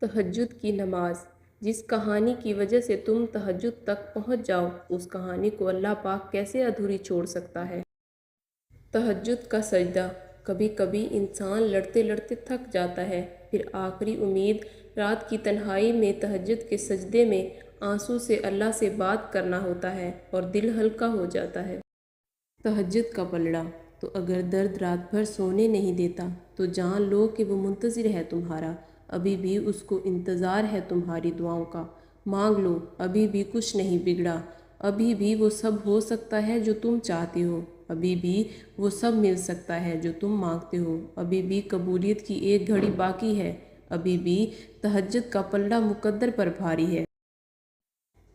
تہجد کی نماز۔ جس کہانی کی وجہ سے تم تہجد تک پہنچ جاؤ، اس کہانی کو اللہ پاک کیسے ادھوری چھوڑ سکتا ہے؟ تہجد کا سجدہ۔ کبھی کبھی انسان لڑتے لڑتے تھک جاتا ہے، پھر آخری امید رات کی تنہائی میں تہجد کے سجدے میں آنسو سے اللہ سے بات کرنا ہوتا ہے اور دل ہلکا ہو جاتا ہے۔ تہجد کا پلڑا۔ تو اگر درد رات بھر سونے نہیں دیتا تو جان لو کہ وہ منتظر ہے تمہارا، ابھی بھی اس کو انتظار ہے تمہاری دعاؤں کا۔ مانگ لو، ابھی بھی کچھ نہیں بگڑا، ابھی بھی وہ سب ہو سکتا ہے جو تم چاہتے ہو، ابھی بھی وہ سب مل سکتا ہے جو تم مانگتے ہو، ابھی بھی قبولیت کی ایک گھڑی باقی ہے، ابھی بھی تہجد کا پلڑا مقدر پر بھاری ہے۔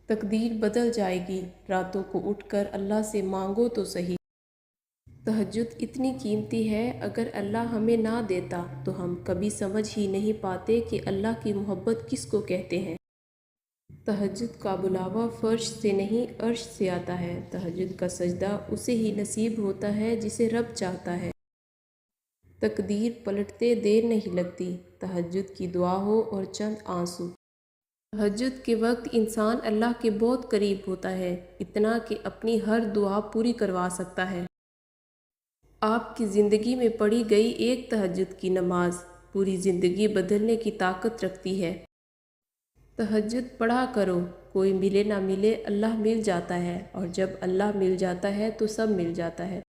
تقدیر بدل جائے گی، راتوں کو اٹھ کر اللہ سے مانگو تو صحیح۔ تہجد اتنی قیمتی ہے، اگر اللہ ہمیں نہ دیتا تو ہم کبھی سمجھ ہی نہیں پاتے کہ اللہ کی محبت کس کو کہتے ہیں۔ تہجد کا بلاوا فرش سے نہیں عرش سے آتا ہے، تہجد کا سجدہ اسے ہی نصیب ہوتا ہے جسے رب چاہتا ہے۔ تقدیر پلٹتے دیر نہیں لگتی، تہجد کی دعا ہو اور چند آنسو۔ تہجد کے وقت انسان اللہ کے بہت قریب ہوتا ہے، اتنا کہ اپنی ہر دعا پوری کروا سکتا ہے۔ آپ کی زندگی میں پڑھی گئی ایک تہجد کی نماز پوری زندگی بدلنے کی طاقت رکھتی ہے۔ تہجد پڑھا کرو، کوئی ملے نہ ملے اللہ مل جاتا ہے، اور جب اللہ مل جاتا ہے تو سب مل جاتا ہے۔